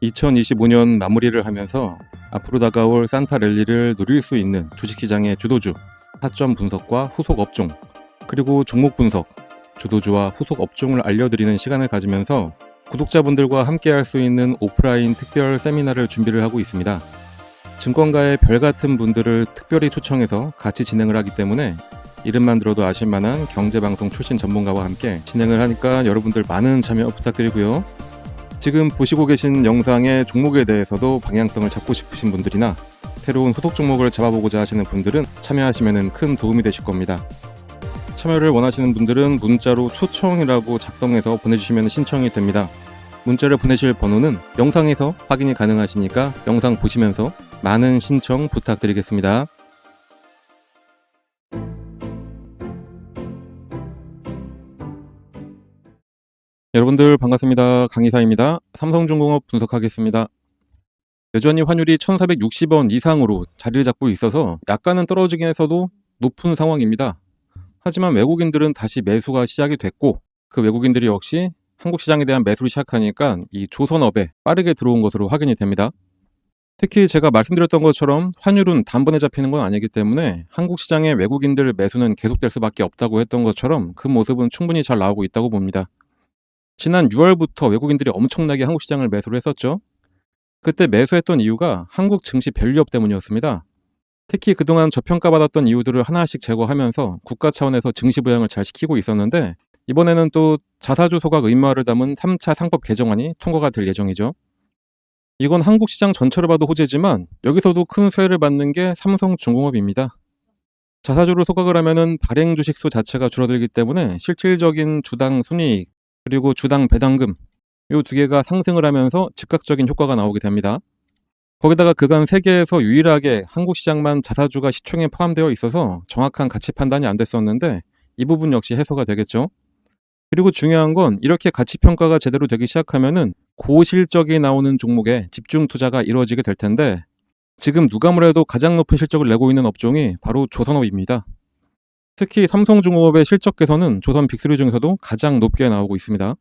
2025년 마무리를 하면서 앞으로 다가올 산타 랠리를 누릴 수 있는 주식시장의 주도주, 타점 분석과 후속 업종, 그리고 종목 분석, 주도주와 후속 업종을 알려드리는 시간을 가지면서 구독자분들과 함께 할 수 있는 오프라인 특별 세미나를 준비를 하고 있습니다. 증권가의 별같은 분들을 특별히 초청해서 같이 진행을 하기 때문에 이름만 들어도 아실만한 경제방송 출신 전문가와 함께 진행을 하니까 여러분들 많은 참여 부탁드리고요. 지금 보시고 계신 영상의 종목에 대해서도 방향성을 잡고 싶으신 분들이나 새로운 후속 종목을 잡아보고자 하시는 분들은 참여하시면 큰 도움이 되실 겁니다. 참여를 원하시는 분들은 문자로 초청이라고 작성해서 보내주시면 신청이 됩니다. 문자를 보내실 번호는 영상에서 확인이 가능하시니까 영상 보시면서 많은 신청 부탁드리겠습니다. 여러분들 반갑습니다. 강의사입니다. 삼성중공업 분석하겠습니다. 여전히 환율이 1460원 이상으로 자리를 잡고 있어서 약간은 떨어지긴 해서도 높은 상황입니다. 하지만 외국인들은 다시 매수가 시작이 됐고 그 외국인들이 역시 한국 시장에 대한 매수를 시작하니까 이 조선업에 빠르게 들어온 것으로 확인이 됩니다. 특히 제가 말씀드렸던 것처럼 환율은 단번에 잡히는 건 아니기 때문에 한국 시장의 외국인들 매수는 계속될 수밖에 없다고 했던 것처럼 그 모습은 충분히 잘 나오고 있다고 봅니다. 지난 6월부터 외국인들이 엄청나게 한국 시장을 매수를 했었죠. 그때 매수했던 이유가 한국 증시 밸류업 때문이었습니다. 특히 그동안 저평가받았던 이유들을 하나씩 제거하면서 국가 차원에서 증시 부양을 잘 시키고 있었는데 이번에는 또 자사주 소각 의무화를 담은 3차 상법 개정안이 통과가 될 예정이죠. 이건 한국 시장 전체로 봐도 호재지만 여기서도 큰 수혜를 받는 게 삼성중공업입니다. 자사주를 소각을 하면은 발행 주식수 자체가 줄어들기 때문에 실질적인 주당 순이익 그리고 주당 배당금 이 두 개가 상승을 하면서 즉각적인 효과가 나오게 됩니다. 거기다가 그간 세계에서 유일하게 한국 시장만 자사주가 시총에 포함되어 있어서 정확한 가치 판단이 안 됐었는데 이 부분 역시 해소가 되겠죠. 그리고 중요한 건 이렇게 가치 평가가 제대로 되기 시작하면은 고실적이 나오는 종목에 집중 투자가 이루어지게 될 텐데 지금 누가 뭐래도 가장 높은 실적을 내고 있는 업종이 바로 조선업입니다. 특히 삼성중공업의 실적 개선은 조선 빅3 중에서도 가장 높게 나오고 있습니다.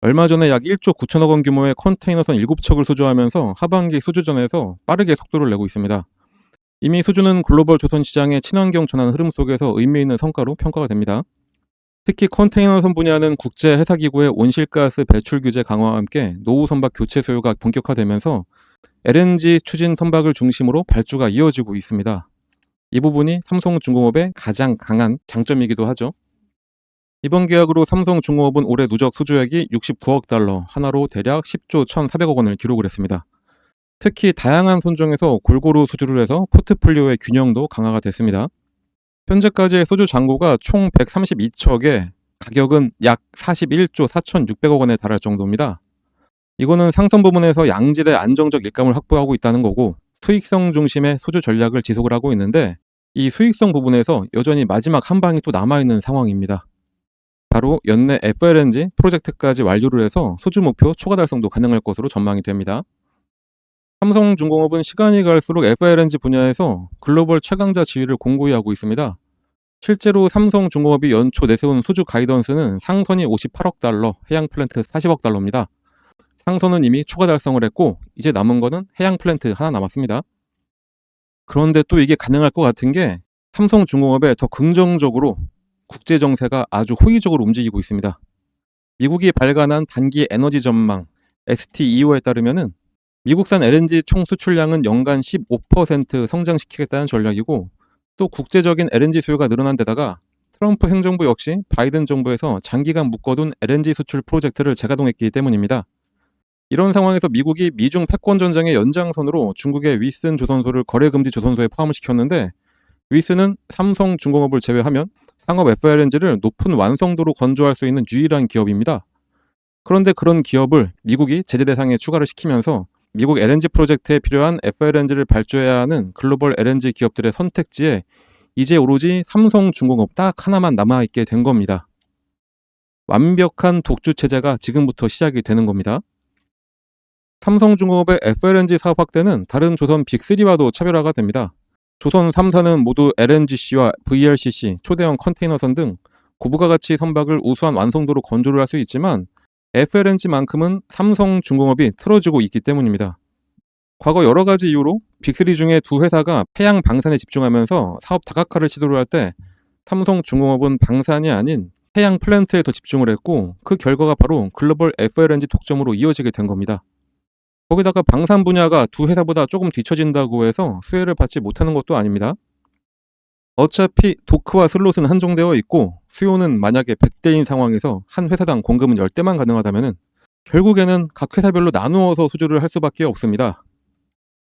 얼마 전에 약 1조 9천억 원 규모의 컨테이너선 7척을 수주하면서 하반기 수주전에서 빠르게 속도를 내고 있습니다. 이미 수주는 글로벌 조선 시장의 친환경 전환 흐름 속에서 의미 있는 성과로 평가가 됩니다. 특히 컨테이너선 분야는 국제 회사기구의 온실가스 배출 규제 강화와 함께 노후 선박 교체 수요가 본격화되면서 LNG 추진 선박을 중심으로 발주가 이어지고 있습니다. 이 부분이 삼성중공업의 가장 강한 장점이기도 하죠. 이번 계약으로 삼성중공업은 올해 누적 수주액이 69억 달러, 하나로 대략 10조 1,400억 원을 기록을 했습니다. 특히 다양한 손종에서 골고루 수주를 해서 포트폴리오의 균형도 강화가 됐습니다. 현재까지의 수주 잔고가 총 132척에 가격은 약 41조 4,600억 원에 달할 정도입니다. 이거는 상선 부분에서 양질의 안정적 일감을 확보하고 있다는 거고 수익성 중심의 수주 전략을 지속을 하고 있는데 이 수익성 부분에서 여전히 마지막 한 방이 또 남아있는 상황입니다. 바로 연내 FLNG 프로젝트까지 완료를 해서 수주 목표 초과 달성도 가능할 것으로 전망이 됩니다. 삼성중공업은 시간이 갈수록 FLNG 분야에서 글로벌 최강자 지위를 공고히 하고 있습니다. 실제로 삼성중공업이 연초 내세운 수주 가이던스는 상선이 58억 달러, 해양 플랜트 40억 달러입니다. 상선은 이미 초과 달성을 했고 이제 남은 거는 해양 플랜트 하나 남았습니다. 그런데 또 이게 가능할 것 같은 게 삼성중공업에 더 긍정적으로 국제 정세가 아주 호의적으로 움직이고 있습니다. 미국이 발간한 단기 에너지 전망 ST25에 따르면은 미국산 LNG 총 수출량은 연간 15% 성장시키겠다는 전략이고 또 국제적인 LNG 수요가 늘어난 데다가 트럼프 행정부 역시 바이든 정부에서 장기간 묶어둔 LNG 수출 프로젝트를 재가동했기 때문입니다. 이런 상황에서 미국이 미중 패권 전쟁의 연장선으로 중국의 윗슨 조선소를 거래금지 조선소에 포함을 시켰는데 윗슨은 삼성중공업을 제외하면 상업 FLNG를 높은 완성도로 건조할 수 있는 유일한 기업입니다. 그런데 그런 기업을 미국이 제재 대상에 추가를 시키면서 미국 LNG 프로젝트에 필요한 FLNG를 발주해야 하는 글로벌 LNG 기업들의 선택지에 이제 오로지 삼성중공업 딱 하나만 남아있게 된 겁니다. 완벽한 독주 체제가 지금부터 시작이 되는 겁니다. 삼성중공업의 FLNG 사업 확대는 다른 조선 빅3와도 차별화가 됩니다. 조선 3사는 모두 LNGC와 VLCC, 초대형 컨테이너선 등 고부가가치 선박을 우수한 완성도로 건조를 할 수 있지만 FLNG만큼은 삼성중공업이 틀어주고 있기 때문입니다. 과거 여러 가지 이유로 빅3 중에 두 회사가 해양 방산에 집중하면서 사업 다각화를 시도를 할 때 삼성중공업은 방산이 아닌 해양 플랜트에 더 집중을 했고, 그 결과가 바로 글로벌 FLNG 독점으로 이어지게 된 겁니다. 거기다가 방산 분야가 두 회사보다 조금 뒤처진다고 해서 수혜를 받지 못하는 것도 아닙니다. 어차피 도크와 슬롯은 한정되어 있고, 수요는 만약에 100대인 상황에서 한 회사당 공급은 10대만 가능하다면 결국에는 각 회사별로 나누어서 수주를 할 수밖에 없습니다.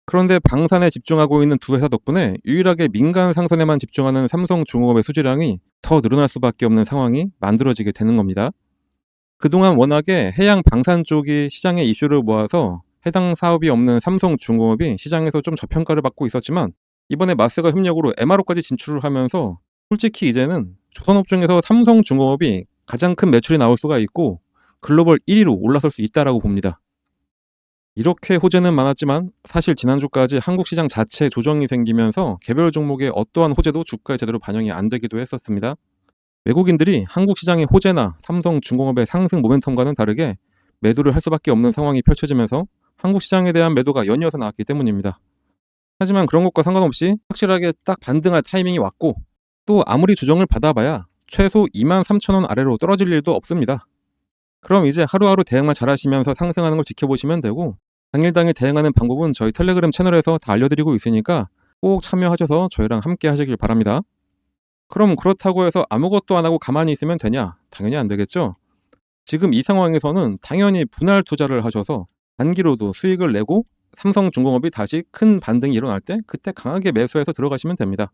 그런데 방산에 집중하고 있는 두 회사 덕분에 유일하게 민간 상선에만 집중하는 삼성중공업의 수주량이 더 늘어날 수밖에 없는 상황이 만들어지게 되는 겁니다. 그동안 워낙에 해양 방산 쪽이 시장의 이슈를 모아서 해당 사업이 없는 삼성중공업이 시장에서 좀 저평가를 받고 있었지만, 이번에 마스가 협력으로 MRO까지 진출을 하면서 솔직히 이제는 조선업 중에서 삼성중공업이 가장 큰 매출이 나올 수가 있고 글로벌 1위로 올라설 수 있다라고 봅니다. 이렇게 호재는 많았지만 사실 지난주까지 한국 시장 자체 조정이 생기면서 개별 종목의 어떠한 호재도 주가에 제대로 반영이 안 되기도 했었습니다. 외국인들이 한국 시장의 호재나 삼성중공업의 상승 모멘텀과는 다르게 매도를 할 수밖에 없는 상황이 펼쳐지면서 한국 시장에 대한 매도가 연이어서 나왔기 때문입니다. 하지만 그런 것과 상관없이 확실하게 딱 반등할 타이밍이 왔고, 또 아무리 조정을 받아봐야 최소 23,000원 아래로 떨어질 일도 없습니다. 그럼 이제 하루하루 대응만 잘하시면서 상승하는 걸 지켜보시면 되고, 당일 대응하는 방법은 저희 텔레그램 채널에서 다 알려드리고 있으니까 꼭 참여하셔서 저희랑 함께 하시길 바랍니다. 그럼 그렇다고 해서 아무것도 안 하고 가만히 있으면 되냐? 당연히 안 되겠죠? 지금 이 상황에서는 당연히 분할 투자를 하셔서 단기로도 수익을 내고 삼성중공업이 다시 큰 반등이 일어날 때 그때 강하게 매수해서 들어가시면 됩니다.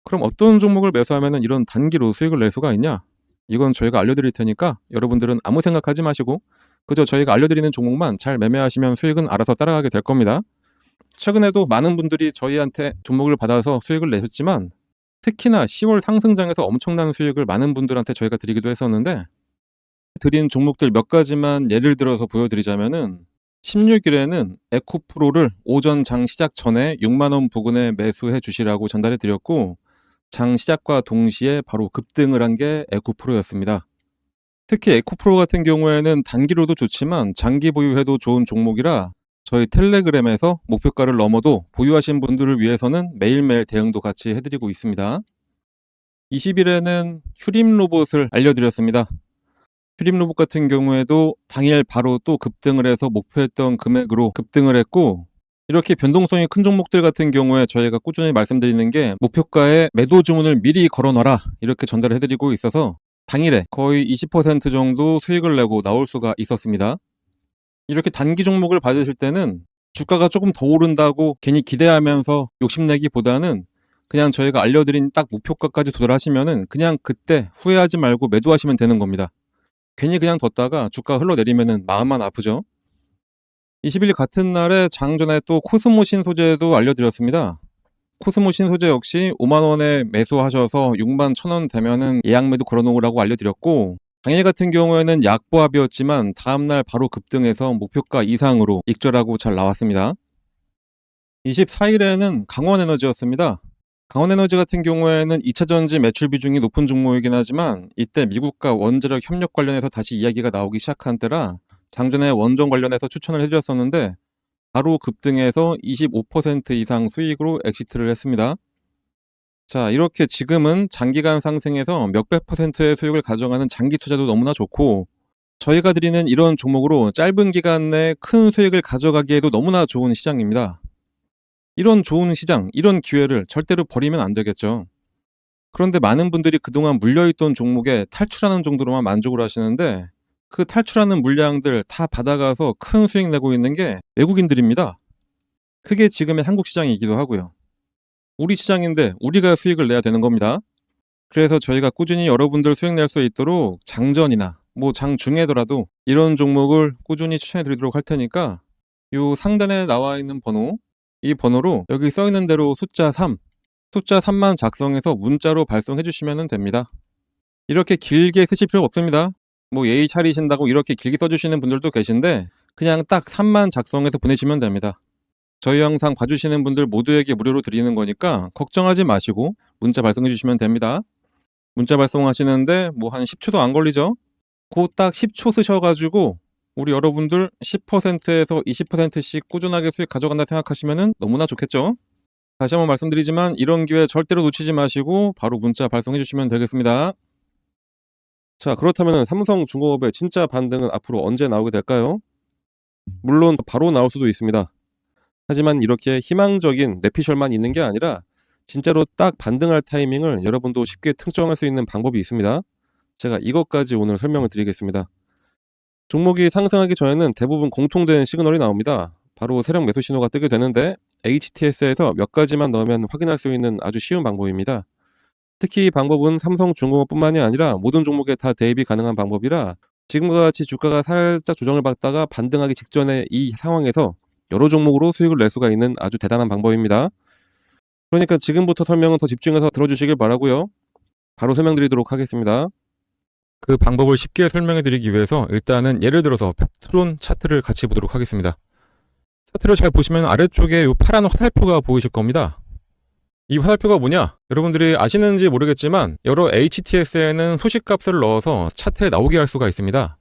그럼 어떤 종목을 매수하면 이런 단기로 수익을 낼 수가 있냐? 이건 저희가 알려드릴 테니까 여러분들은 아무 생각하지 마시고 그저 저희가 알려드리는 종목만 잘 매매하시면 수익은 알아서 따라가게 될 겁니다. 최근에도 많은 분들이 저희한테 종목을 받아서 수익을 내셨지만, 특히나 10월 상승장에서 엄청난 수익을 많은 분들한테 저희가 드리기도 했었는데, 드린 종목들 몇 가지만 예를 들어서 보여드리자면은 16일에는 에코프로를 오전 장 시작 전에 6만원 부근에 매수해 주시라고 전달해 드렸고, 장 시작과 동시에 바로 급등을 한 게 에코프로였습니다. 특히 에코프로 같은 경우에는 단기로도 좋지만 장기 보유해도 좋은 종목이라 저희 텔레그램에서 목표가를 넘어도 보유하신 분들을 위해서는 매일매일 대응도 같이 해드리고 있습니다. 20일에는 휴림로봇을 알려드렸습니다. 휴림로봇 같은 경우에도 당일 바로 또 급등을 해서 목표했던 금액으로 급등을 했고, 이렇게 변동성이 큰 종목들 같은 경우에 저희가 꾸준히 말씀드리는 게 목표가에 매도 주문을 미리 걸어놔라 이렇게 전달을 해드리고 있어서 당일에 거의 20% 정도 수익을 내고 나올 수가 있었습니다. 이렇게 단기 종목을 받으실 때는 주가가 조금 더 오른다고 괜히 기대하면서 욕심내기보다는 그냥 저희가 알려드린 딱 목표가까지 도달하시면은 그냥 그때 후회하지 말고 매도하시면 되는 겁니다. 괜히 그냥 뒀다가 주가 흘러내리면은 마음만 아프죠. 20일 같은 날에 장전에 또 코스모 신소재도 알려드렸습니다. 코스모 신소재 역시 5만원에 매수하셔서 6만 1,000원 되면은 예약 매도 걸어놓으라고 알려드렸고, 당일 같은 경우에는 약보합이었지만 다음날 바로 급등해서 목표가 이상으로 익절하고 잘 나왔습니다. 24일에는 강원에너지였습니다. 강원에너지 같은 경우에는 2차전지 매출 비중이 높은 종목이긴 하지만 이때 미국과 원자력 협력 관련해서 다시 이야기가 나오기 시작한 때라 장전에 원전 관련해서 추천을 해드렸었는데 바로 급등해서 25% 이상 수익으로 엑시트를 했습니다. 자, 이렇게 지금은 장기간 상승해서 몇백 %의 수익을 가져가는 장기 투자도 너무나 좋고, 저희가 드리는 이런 종목으로 짧은 기간 내에 큰 수익을 가져가기에도 너무나 좋은 시장입니다. 이런 좋은 시장, 이런 기회를 절대로 버리면 안 되겠죠. 그런데 많은 분들이 그동안 물려있던 종목에 탈출하는 정도로만 만족을 하시는데, 그 탈출하는 물량들 다 받아가서 큰 수익 내고 있는 게 외국인들입니다. 그게 지금의 한국 시장이기도 하고요. 우리 시장인데 우리가 수익을 내야 되는 겁니다. 그래서 저희가 꾸준히 여러분들 수익 낼 수 있도록 장전이나 장중에더라도 이런 종목을 꾸준히 추천해 드리도록 할 테니까 요 상단에 나와 있는 번호, 이 번호로 여기 써 있는 대로 숫자 3만 작성해서 문자로 발송해 주시면 됩니다. 이렇게 길게 쓰실 필요 없습니다. 예의 차리신다고 이렇게 길게 써주시는 분들도 계신데 그냥 딱 3만 작성해서 보내시면 됩니다. 저희 영상 봐주시는 분들 모두에게 무료로 드리는 거니까 걱정하지 마시고 문자 발송해 주시면 됩니다. 문자 발송하시는데 한 10초도 안 걸리죠? 그 딱 10초 쓰셔가지고 우리 여러분들 10%에서 20%씩 꾸준하게 수익 가져간다 생각하시면 너무나 좋겠죠. 다시 한번 말씀드리지만 이런 기회 절대로 놓치지 마시고 바로 문자 발송해 주시면 되겠습니다. 자, 그렇다면 삼성중공업의 진짜 반등은 앞으로 언제 나오게 될까요? 물론 바로 나올 수도 있습니다. 하지만 이렇게 희망적인 뇌피셜만 있는 게 아니라 진짜로 딱 반등할 타이밍을 여러분도 쉽게 특정할 수 있는 방법이 있습니다. 제가 이것까지 오늘 설명을 드리겠습니다. 종목이 상승하기 전에는 대부분 공통된 시그널이 나옵니다. 바로 세력 매수 신호가 뜨게 되는데 HTS에서 몇 가지만 넣으면 확인할 수 있는 아주 쉬운 방법입니다. 특히 이 방법은 삼성중공업뿐만이 아니라 모든 종목에 다 대입이 가능한 방법이라 지금과 같이 주가가 살짝 조정을 받다가 반등하기 직전에 이 상황에서 여러 종목으로 수익을 낼 수가 있는 아주 대단한 방법입니다. 그러니까 지금부터 설명은 더 집중해서 들어주시길 바라고요. 바로 설명드리도록 하겠습니다. 그 방법을 쉽게 설명해 드리기 위해서 일단은 예를 들어서 펩트론 차트를 같이 보도록 하겠습니다. 차트를 잘 보시면 아래쪽에 이 파란 화살표가 보이실 겁니다. 이 화살표가 뭐냐? 여러분들이 아시는지 모르겠지만 여러 HTS에는 소식값을 넣어서 차트에 나오게 할 수가 있습니다.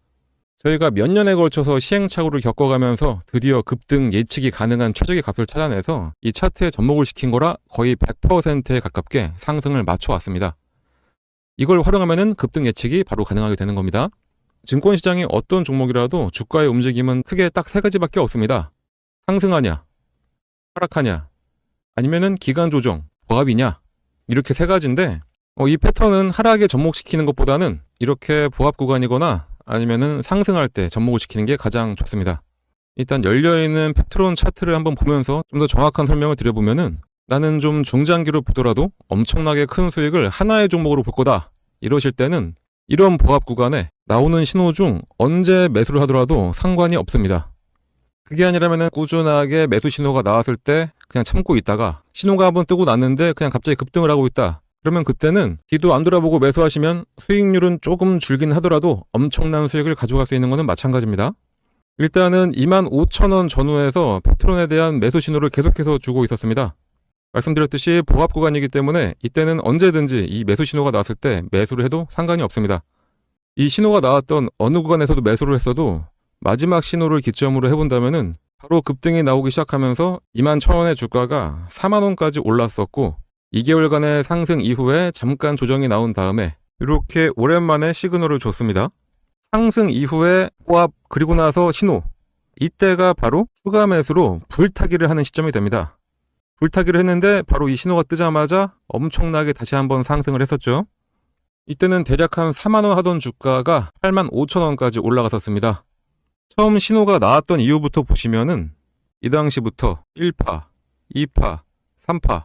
저희가 몇 년에 걸쳐서 시행착오를 겪어가면서 드디어 급등 예측이 가능한 최적의 값을 찾아내서 이 차트에 접목을 시킨 거라 거의 100%에 가깝게 상승을 맞춰왔습니다. 이걸 활용하면 급등 예측이 바로 가능하게 되는 겁니다. 증권시장의 어떤 종목이라도 주가의 움직임은 크게 딱 세 가지밖에 없습니다. 상승하냐, 하락하냐, 아니면은 기간 조정, 보합이냐, 이렇게 세 가지인데 이 패턴은 하락에 접목시키는 것보다는 이렇게 보합 구간이거나 아니면은 상승할 때 접목을 시키는 게 가장 좋습니다. 일단 열려있는 펩트론 차트를 한번 보면서 좀 더 정확한 설명을 드려보면은 나는 좀 중장기로 보더라도 엄청나게 큰 수익을 하나의 종목으로 볼 거다 이러실 때는 이런 보합 구간에 나오는 신호 중 언제 매수를 하더라도 상관이 없습니다. 그게 아니라면 꾸준하게 매수 신호가 나왔을 때 그냥 참고 있다가 신호가 한번 뜨고 났는데 그냥 갑자기 급등을 하고 있다. 그러면 그때는 뒤도 안 돌아보고 매수하시면 수익률은 조금 줄긴 하더라도 엄청난 수익을 가져갈 수 있는 것은 마찬가지입니다. 일단은 25,000원 전후에서 펩트론에 대한 매수 신호를 계속해서 주고 있었습니다. 말씀드렸듯이 보합 구간이기 때문에 이때는 언제든지 이 매수 신호가 나왔을 때 매수를 해도 상관이 없습니다. 이 신호가 나왔던 어느 구간에서도 매수를 했어도 마지막 신호를 기점으로 해본다면은 바로 급등이 나오기 시작하면서 21,000원의 주가가 40,000원까지 올랐었고 2개월간의 상승 이후에 잠깐 조정이 나온 다음에 이렇게 오랜만에 시그널을 줬습니다. 상승 이후에 보합 그리고 나서 신호, 이때가 바로 추가 매수로 불타기를 하는 시점이 됩니다. 불타기를 했는데 바로 이 신호가 뜨자마자 엄청나게 다시 한번 상승을 했었죠. 이때는 대략 한 40,000원 하던 주가가 85,000원까지 올라갔었습니다. 처음 신호가 나왔던 이후부터 보시면은 이 당시부터 1파, 2파, 3파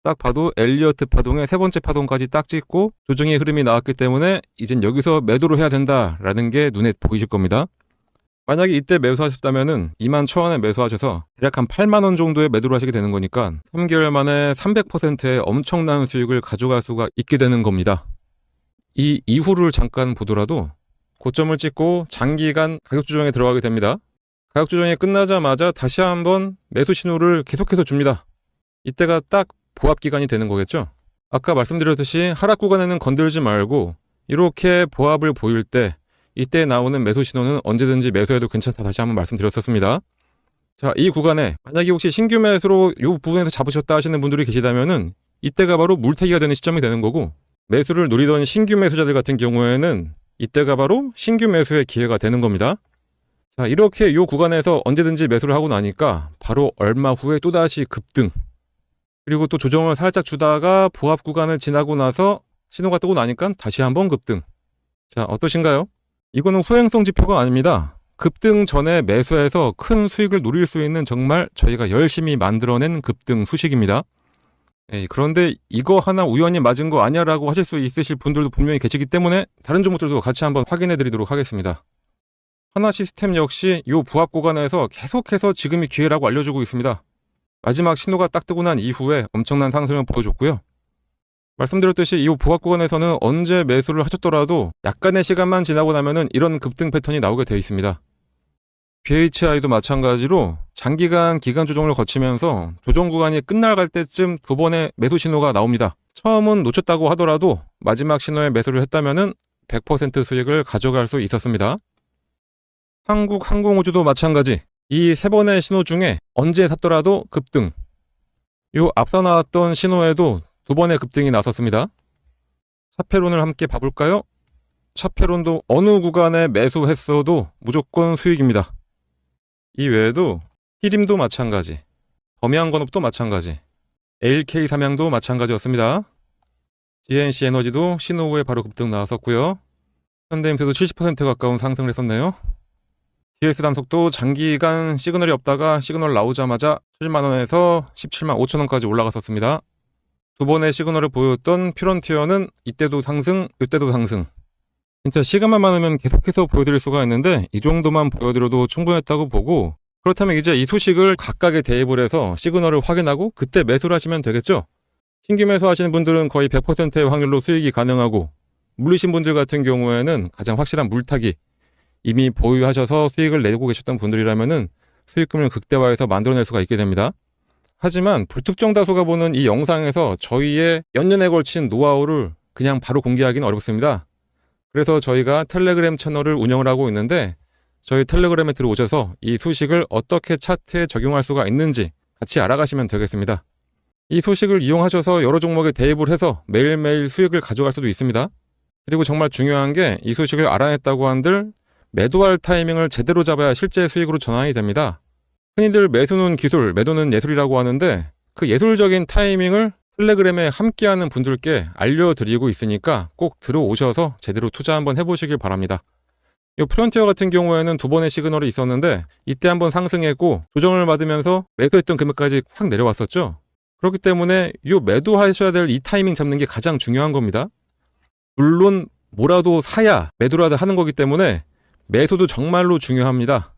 딱 봐도 엘리어트 파동의 세 번째 파동까지 딱 찍고 조정의 흐름이 나왔기 때문에 이젠 여기서 매도를 해야 된다라는 게 눈에 보이실 겁니다. 만약에 이때 매수하셨다면은 21,000원에 매수하셔서 대략 한 80,000원 정도의 매도를 하시게 되는 거니까 3개월 만에 300%의 엄청난 수익을 가져갈 수가 있게 되는 겁니다. 이 이후를 잠깐 보더라도 고점을 찍고 장기간 가격 조정에 들어가게 됩니다. 가격 조정이 끝나자마자 다시 한번 매수 신호를 계속해서 줍니다. 이때가 딱 보합 기간이 되는 거겠죠. 아까 말씀드렸듯이 하락 구간에는 건들지 말고 이렇게 보합을 보일 때 이때 나오는 매수 신호는 언제든지 매수해도 괜찮다 다시 한번 말씀드렸었습니다. 자, 이 구간에 만약에 혹시 신규 매수로 이 부분에서 잡으셨다 하시는 분들이 계시다면은 이때가 바로 물타기가 되는 시점이 되는 거고 매수를 노리던 신규 매수자들 같은 경우에는 이때가 바로 신규 매수의 기회가 되는 겁니다. 자, 이렇게 이 구간에서 언제든지 매수를 하고 나니까 바로 얼마 후에 또다시 급등 그리고 또 조정을 살짝 주다가 보합 구간을 지나고 나서 신호가 뜨고 나니까 다시 한번 급등. 자, 어떠신가요? 이거는 후행성 지표가 아닙니다. 급등 전에 매수해서 큰 수익을 노릴 수 있는 정말 저희가 열심히 만들어낸 급등 수식입니다. 그런데 이거 하나 우연히 맞은 거 아니야 라고 하실 수 있으실 분들도 분명히 계시기 때문에 다른 종목들도 같이 한번 확인해 드리도록 하겠습니다. 하나시스템 역시 이 부합 구간에서 계속해서 지금이 기회라고 알려주고 있습니다. 마지막 신호가 딱 뜨고 난 이후에 엄청난 상승을 보여줬고요. 말씀드렸듯이 이 부합 구간에서는 언제 매수를 하셨더라도 약간의 시간만 지나고 나면은 이런 급등 패턴이 나오게 되어 있습니다. BHI도 마찬가지로 장기간 기간 조정을 거치면서 조정 구간이 끝나갈 때쯤 두 번의 매수 신호가 나옵니다. 처음은 놓쳤다고 하더라도 마지막 신호에 매수를 했다면은 100% 수익을 가져갈 수 있었습니다. 한국항공우주도 마찬가지. 이 3번의 신호 중에 언제 샀더라도 급등. 요 앞서 나왔던 신호에도 2번의 급등이 나섰습니다. 차페론을 함께 봐볼까요? 차페론도 어느 구간에 매수했어도 무조건 수익입니다. 이 외에도 히림도 마찬가지, 범양건업도 마찬가지, LK삼양도 마찬가지였습니다. GNC에너지도 신호 후에 바로 급등 나왔었고요. 현대임수도 70% 가까운 상승을 했었네요. DS단속도 장기간 시그널이 없다가 시그널 나오자마자 7만원에서 17만 5천원까지 올라갔었습니다. 2번의 시그널을 보였던 퓨런티어는 이때도 상승, 이때도 상승. 진짜 시간만 많으면 계속해서 보여드릴 수가 있는데 이 정도만 보여드려도 충분했다고 보고, 그렇다면 이제 이 소식을 각각에 대입을 해서 시그널을 확인하고 그때 매수를 하시면 되겠죠. 신규 매수하시는 분들은 거의 100%의 확률로 수익이 가능하고, 물리신 분들 같은 경우에는 가장 확실한 물타기, 이미 보유하셔서 수익을 내고 계셨던 분들이라면은 수익금을 극대화해서 만들어낼 수가 있게 됩니다. 하지만 불특정 다수가 보는 이 영상에서 저희의 연년에 걸친 노하우를 그냥 바로 공개하기는 어렵습니다. 그래서 저희가 텔레그램 채널을 운영을 하고 있는데, 저희 텔레그램에 들어오셔서 이 소식을 어떻게 차트에 적용할 수가 있는지 같이 알아가시면 되겠습니다. 이 소식을 이용하셔서 여러 종목에 대입을 해서 매일매일 수익을 가져갈 수도 있습니다. 그리고 정말 중요한 게, 이 소식을 알아냈다고 한들 매도할 타이밍을 제대로 잡아야 실제 수익으로 전환이 됩니다. 흔히들 매수는 기술, 매도는 예술이라고 하는데, 그 예술적인 타이밍을 텔레그램에 함께하는 분들께 알려드리고 있으니까 꼭 들어오셔서 제대로 투자 한번 해보시길 바랍니다. 이 프론티어 같은 경우에는 2번의 시그널이 있었는데 이때 한번 상승했고 조정을 받으면서 매수했던 금액까지 확 내려왔었죠. 그렇기 때문에 이 매도하셔야 될 이 타이밍 잡는 게 가장 중요한 겁니다. 물론 뭐라도 사야 매도라도 하는 거기 때문에 매수도 정말로 중요합니다.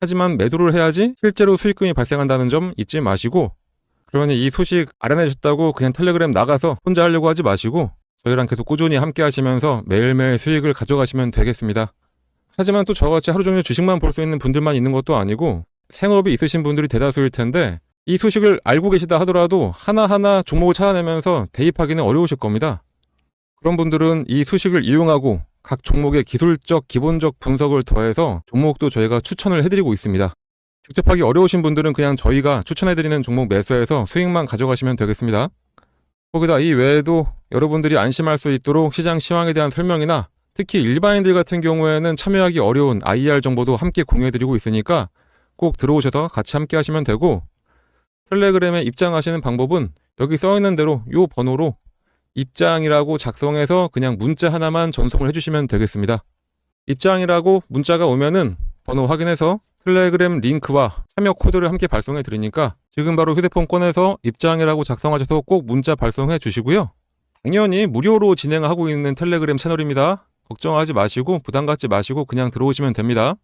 하지만 매도를 해야지 실제로 수익금이 발생한다는 점 잊지 마시고, 그러니 이 소식 알아내셨다고 그냥 텔레그램 나가서 혼자 하려고 하지 마시고 저희랑 계속 꾸준히 함께 하시면서 매일매일 수익을 가져가시면 되겠습니다. 하지만 또 저같이 하루 종일 주식만 볼 수 있는 분들만 있는 것도 아니고 생업이 있으신 분들이 대다수일 텐데, 이 소식을 알고 계시다 하더라도 하나하나 종목을 찾아내면서 대입하기는 어려우실 겁니다. 그런 분들은 이 소식을 이용하고 각 종목의 기술적, 기본적 분석을 더해서 종목도 저희가 추천을 해드리고 있습니다. 직접 하기 어려우신 분들은 그냥 저희가 추천해드리는 종목 매수해서 수익만 가져가시면 되겠습니다. 거기다 이 외에도 여러분들이 안심할 수 있도록 시장 시황에 대한 설명이나 특히 일반인들 같은 경우에는 참여하기 어려운 IR 정보도 함께 공유해드리고 있으니까 꼭 들어오셔서 같이 함께 하시면 되고, 텔레그램에 입장하시는 방법은 여기 써있는 대로 이 번호로 입장이라고 작성해서 그냥 문자 하나만 전송을 해주시면 되겠습니다. 입장이라고 문자가 오면은 번호 확인해서 텔레그램 링크와 참여 코드를 함께 발송해 드리니까 지금 바로 휴대폰 꺼내서 입장이라고 작성하셔서 꼭 문자 발송해 주시고요. 당연히 무료로 진행하고 있는 텔레그램 채널입니다. 걱정하지 마시고 부담 갖지 마시고 그냥 들어오시면 됩니다.